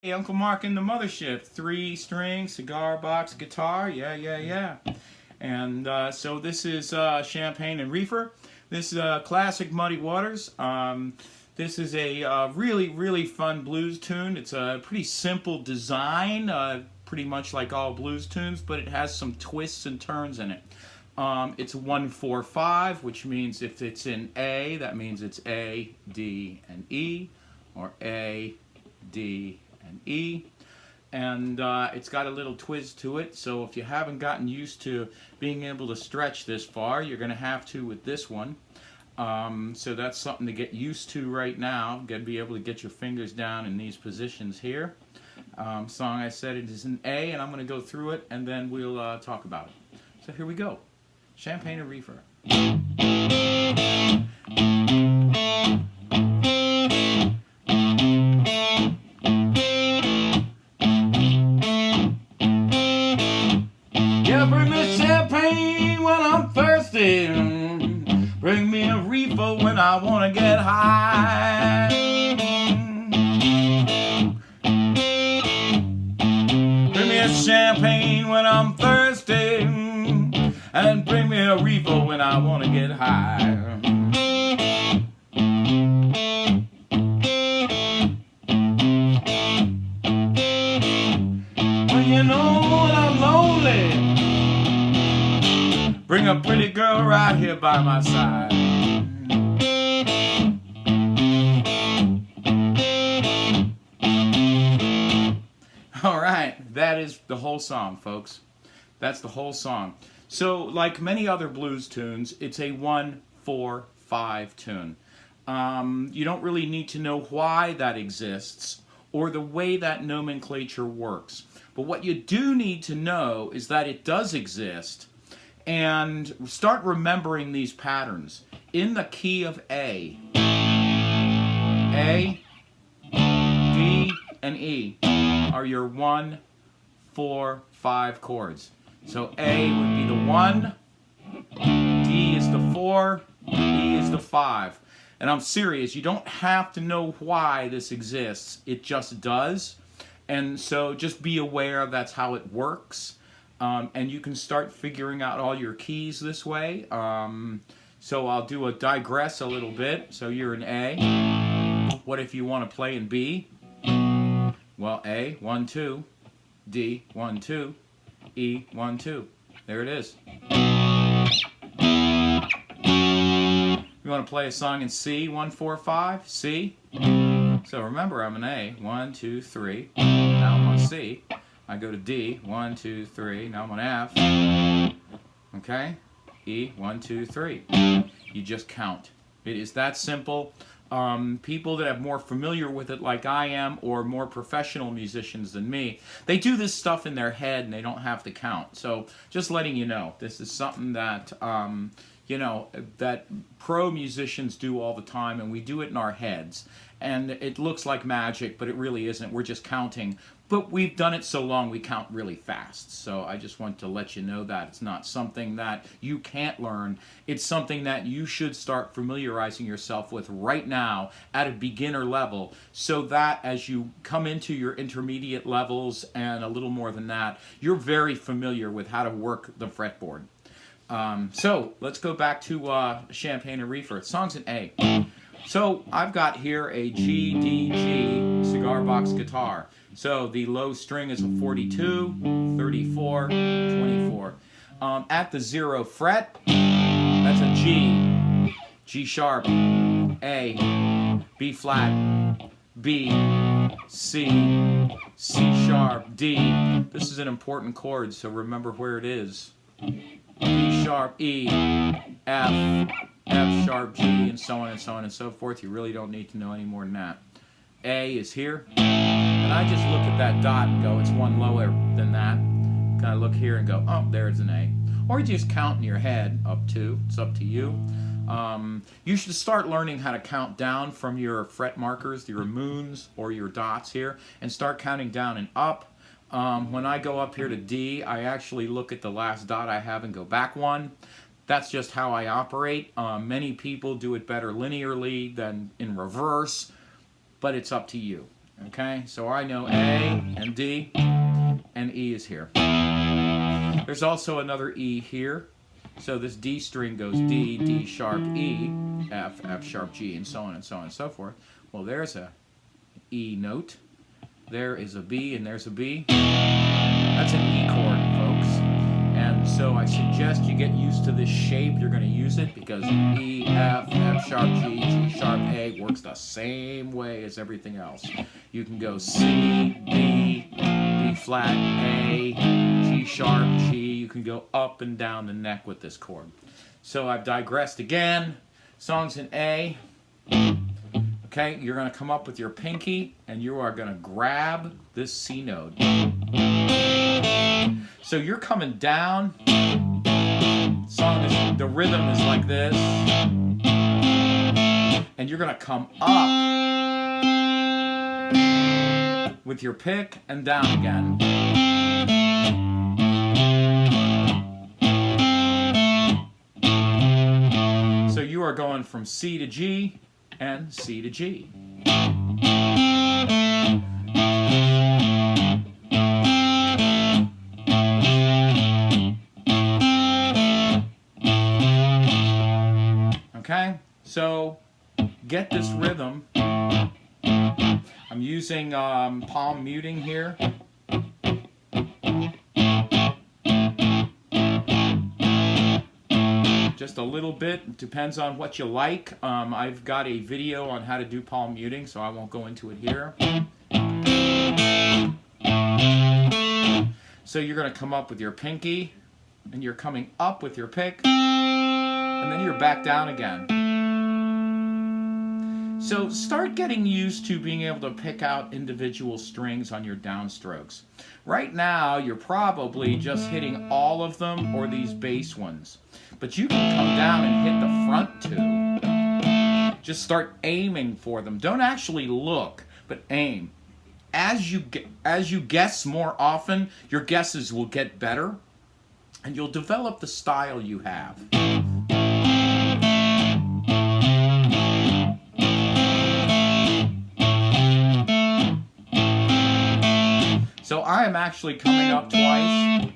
Hey, Uncle Mark in the mothership. 3-string cigar box guitar. Yeah. And so this is Champagne and Reefer. This is classic Muddy Waters. This is a really fun blues tune. It's a pretty simple design, pretty much like all blues tunes, but it has some twists and turns in it. It's 1-4-5, which means if it's in A, that means it's A, D, and E, or A, D, and E, and it's got a little twist to it, so if you haven't gotten used to being able to stretch this far, you're going to have to with this one. So that's something to get used to right now. Got to be able to get your fingers down in these positions here. Song, I said it is in A, and I'm going to go through it, and then we'll talk about it. So here we go. Champagne and Reefer. Yeah, bring me champagne when I'm thirsty. Bring me a reefer when I want to get high. Bring me a champagne when I'm thirsty. And bring me a reefer when I want to get high. When you know when I'm lonely, bring a pretty girl right here by my side. All right, that is the whole song, folks. That's the whole song. So, like many other blues tunes, it's a 1-4-5 tune. You don't really need to know why that exists or the way that nomenclature works. But what you do need to know is that it does exist, and start remembering these patterns. In the key of A, D, and E are your 1-4-5 chords. So A would be the 1, D is the 4, E is the 5. And I'm serious, you don't have to know why this exists, it just does. And so just be aware that's how it works. And you can start figuring out all your keys this way. So I'll do a digress a little bit. So you're in A. What if you want to play in B? Well, A, 1, 2, D, 1, 2, E, 1, 2. There it is. You want to play a song in C, 1-4-5, C? So remember, I'm in A, 1, 2, 3. Now I'm on C. I go to D, 1, 2, 3. Now I'm on F. Okay? E, 1, 2, 3. You just count. It is that simple. People that have more familiar with it like I am, or more professional musicians than me, they do this stuff in their head and they don't have to count. So just letting you know, this is something that that pro musicians do all the time, and we do it in our heads. And it looks like magic, but it really isn't. We're just counting. But we've done it so long, we count really fast. So I just want to let you know that it's not something that you can't learn. It's something that you should start familiarizing yourself with right now at a beginner level, so that as you come into your intermediate levels and a little more than that, you're very familiar with how to work the fretboard. So let's go back to Champagne and Reefer. The song's in A. So I've got here a G, D, G cigar box guitar. So the low string is a 42, 34, 24. At the 0 fret, that's a G, G sharp, A, B flat, B, C, C sharp, D. This is an important chord, so remember where it is. D sharp, E, F, F sharp, G, and so on and so on and so forth. You really don't need to know any more than that. A is here, and I just look at that dot and go, it's one lower than that. Kind of look here and go, oh, there's an A. Or you just count in your head up to, it's up to you. You should start learning how to count down from your fret markers, your moons or your dots here, and start counting down and up. When I go up here to D, I actually look at the last dot I have and go back one. That's just how I operate. Many people do it better linearly than in reverse, but it's up to you. Okay, so I know A and D, and E is here. There's also another E here. So this D string goes D, D sharp, E, F, F sharp, G, and so on and so on and so forth. Well, there's a E note. There is a B, and there's a B. That's an E chord, folks. And so I suggest you get used to this shape. You're going to use it because E, F, F sharp, G, G sharp, A works the same way as everything else. You can go C, B, B flat, A, G sharp, G. You can go up and down the neck with this chord. So I've digressed again. Songs in A. Okay, you're going to come up with your pinky and you are going to grab this C note. So you're coming down. The rhythm is like this. And you're going to come up with your pick and down again. So you are going from C to G and C to G. Okay, so get this rhythm. I'm using palm muting here. Just a little bit, depends on what you like. I've got a video on how to do palm muting, so I won't go into it here. So you're going to come up with your pinky, and you're coming up with your pick, and then you're back down again. So start getting used to being able to pick out individual strings on your downstrokes. Right now, you're probably just hitting all of them or these bass ones. But you can come down and hit the front two. Just start aiming for them. Don't actually look, but aim. As you guess more often, your guesses will get better, and you'll develop the style you have. So I am actually coming up twice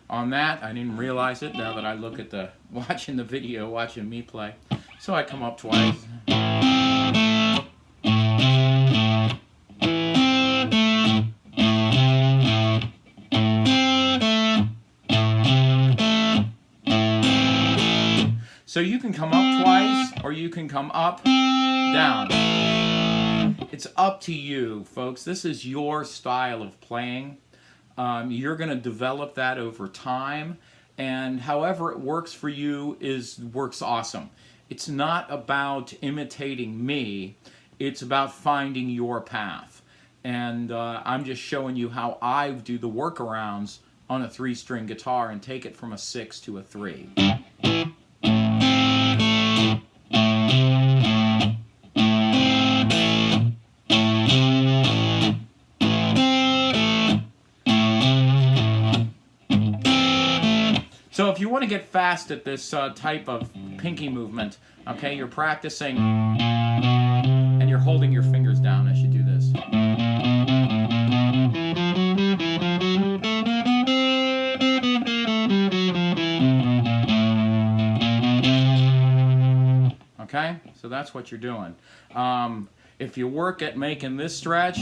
on that. I didn't realize it now that I look at watching the video, watching me play. So I come up twice. So you can come up twice, or you can come up, down. It's up to you, folks. This is your style of playing. You're going to develop that over time, and however it works for you works awesome. It's not about imitating me. It's about finding your path. And I'm just showing you how I do the workarounds on a 3-string guitar and take it from a 6 to a 3. So if you want to get fast at this type of pinky movement, okay, you're practicing and you're holding your fingers down as you do this. Okay, so that's what you're doing. If you work at making this stretch,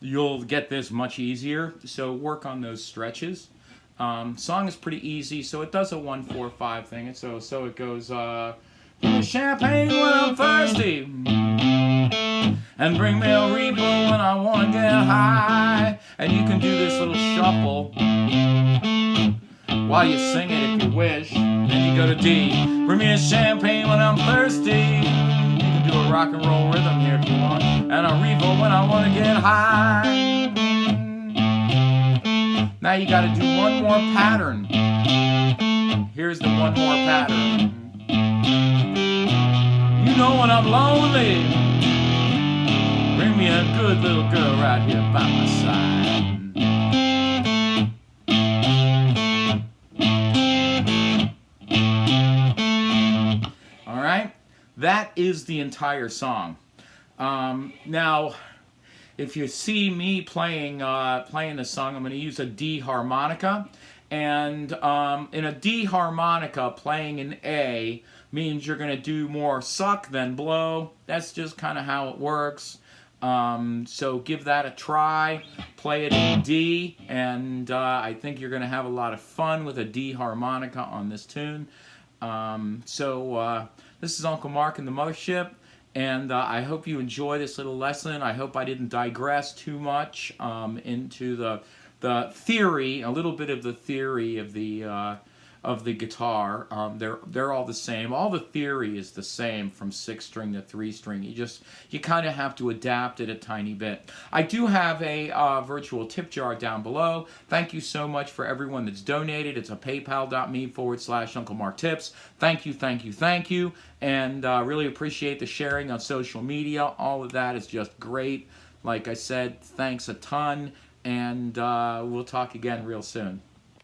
you'll get this much easier, so work on those stretches. Song is pretty easy, so it does a 1-4-5 thing. So it goes, champagne when I'm thirsty, and bring me a Reefer when I want to get high. And you can do this little shuffle while you sing it if you wish. Then you go to D, bring me a champagne when I'm thirsty. Do a rock and roll rhythm here if you want, and a Reefer when I want to get high. Now you got to do one more pattern. Here's the one more pattern. You know when I'm lonely, bring me a good little girl right here by my side. All right. that is the entire song. Now, if you see me playing the song, I'm going to use a D harmonica, and in a D harmonica, playing an A means you're going to do more suck than blow. That's just kind of how it works. So give that a try. Play it in D, and I think you're going to have a lot of fun with a D harmonica on this tune. This is Uncle Mark in the Mothership. And I hope you enjoy this little lesson. I hope I didn't digress too much into the theory, a little bit of the theory of the guitar. They're all the same. All the theory is the same from 6-string to 3-string. You kind of have to adapt it a tiny bit. I do have a virtual tip jar down below. Thank you so much for everyone that's donated. It's a paypal.me/Uncle Mark Tips. Thank you, thank you, thank you. And really appreciate the sharing on social media. All of that is just great. Like I said, thanks a ton. And we'll talk again real soon.